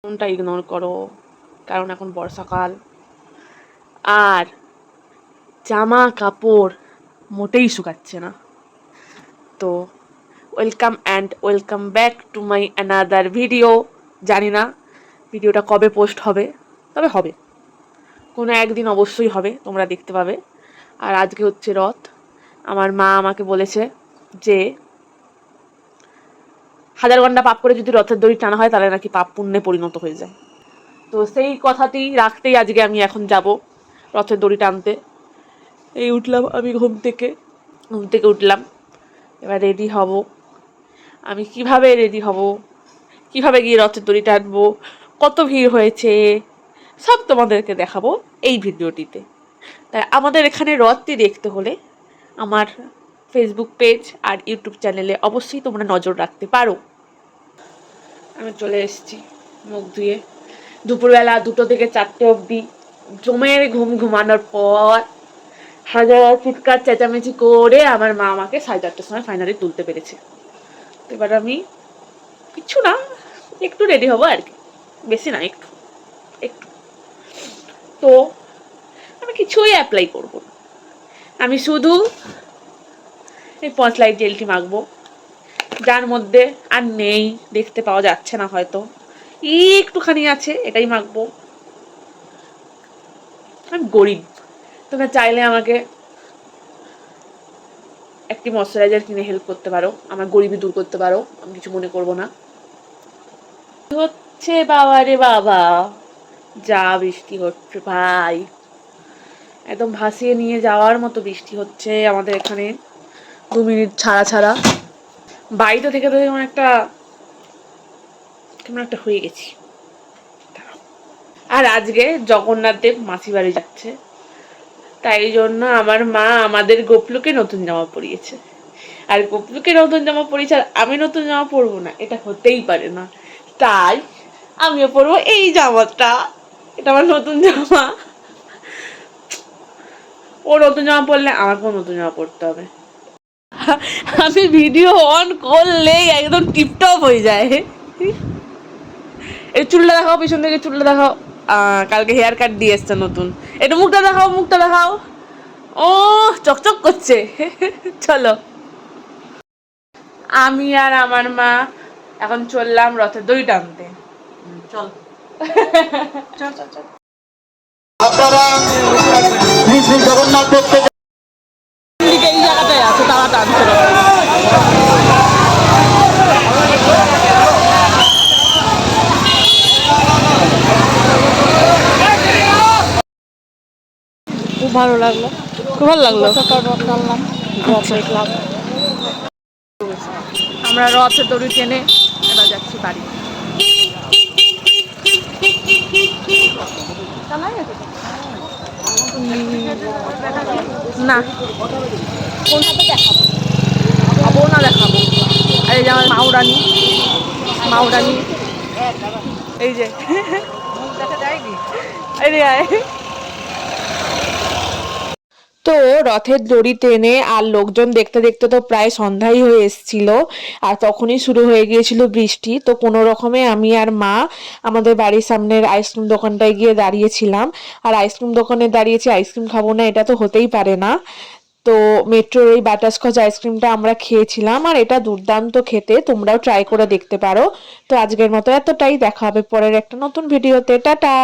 ফোনটা ইগনোর করো, কারণ এখন বর্ষাকাল আর জামা কাপড় মোটেই শুকাচ্ছে না। তো welcome back to my another video. জানি না ভিডিওটা কবে পোস্ট হবে, তবে হবে, কোনো একদিন অবশ্যই হবে, তোমরা দেখতে পাবে। আর আজকে হচ্ছে রথ। আমার মা আমাকে বলেছে যে 1000 ঘন্টা পাপ করে যদি রথের দড়ি টানা হয় তাহলে নাকি পাপ পুণ্যে পরিণত হয়ে যায়। তো সেই কথাটি রাখতেই আজকে আমি এখন যাব রথের দড়ি টানতে। এই উঠলাম আমি ঘুম থেকে উঠলাম, এবার রেডি হব। আমি কিভাবে রেডি হব, কিভাবে গিয়ে রথের দড়ি টানবো, কত ভিড় হয়েছে, সব তোমাদেরকে দেখাবো এই ভিডিওটিতে। তাই আমাদের এখানে রথটি দেখতে হলে আমার ফেসবুক পেজ আর ইউটিউব চ্যানেলে অবশ্যই তোমরা নজর রাখতে পারো। আমি চলে এসেছি মুখ ধুয়ে, দুপুরবেলা 2টো থেকে 4টে অবধি জমের ঘুমানোর পর হাজার চিৎকার চেঁচামেচি করে আমার মা আমাকে 4:30টার সময় ফাইনালি তুলতে পেরেছে। এবার আমি কিছু না, একটু রেডি হবো আর কি, বেশি না, একটু একটু। তো আমি কিছুই অ্যাপ্লাই করবো না, আমি শুধু এই পন্স লাইট জেলটি মাখবো, যার মধ্যে আর নেই, দেখতে পাওয়া যাচ্ছে না হয়তো, একটুখানি আছে, এটাই মাখবো। আমি গরিব, তোমরা চাইলে আমাকে একটি ময়শ্চারাইজার কিনে হেল্প করতে পারো, আমার গরিবি দূর করতে পারো, আমি কিছু মনে করবো না। হচ্ছে বাবা রে বাবা, যা বৃষ্টি হচ্ছে ভাই, একদম ভাসিয়ে নিয়ে যাওয়ার মতো বৃষ্টি হচ্ছে আমাদের এখানে 2 মিনিট ছাড়া ছাড়া। বাড়িতে থেকে তো কেমন একটা হয়ে গেছি। আর আজকে জগন্নাথ দেব মাসি বাড়ি যাচ্ছে, তাই জন্য আমার মা আমাদের গোপলুকে নতুন জামা পরিয়েছে। আর গোপলুকে নতুন জামা পরিয়েছে আর আমি নতুন জামা পরবো না, এটা হতেই পারে না। তাই আমিও পরবো এই জামাটা, এটা আমার নতুন জামা। ও নতুন জামা পরলে আমাকেও নতুন জামা পরতে হবে। আমি ভিডিও অন করলেই একদম টিপটপ হয়ে যায়। এই চুলটা দেখাও, পিছন থেকে চুলটা দেখাও, কালকে হেয়ার কাট দিয়ে এসছে নতুন। একটু মুখটা দেখাও, মুখটা দেখাও, ও চকচক করছে। চলো, আমি আর আমার মা এখন চললাম রথের দড়ি টানতে। চল চল চল চল। আপনারা শ্রী জগন্নাথ দেবকে এই জায়গাটায় আছে, তারা টানছে খুব ভালো লাগলো, খুব ভালো লাগলো। আমরা রথের দড়ি টেনে এবার যাচ্ছি বাড়ি। না কোন হাতে দেখাবো, খাবো না দেখাবো। আর এই যে আমার মাউরানি, মাউরানি এই যে তো রথের দড়ি টেনে আর লোকজন দেখতে দেখতে তো প্রায় সন্ধ্যাই হয়ে এসেছিল, আর তখনই শুরু হয়ে গিয়েছিল বৃষ্টি। তো কোনো রকমে আমি আর মা আমাদের বাড়ির সামনের আইসক্রিম দোকানটায় গিয়ে দাঁড়িয়েছিলাম। আর আইসক্রিম দোকানে দাঁড়িয়েছি, আইসক্রিম খাবো না এটা তো হতেই পারে না। তো মেট্রোর এই বাটারস্কচ আইসক্রিমটা আমরা খেয়েছিলাম, আর এটা দুর্দান্ত খেতে, তোমরাও ট্রাই করে দেখতে পারো। তো আজকের মতো এতটাই, দেখা হবে পরের একটা নতুন ভিডিওতে, টাটা।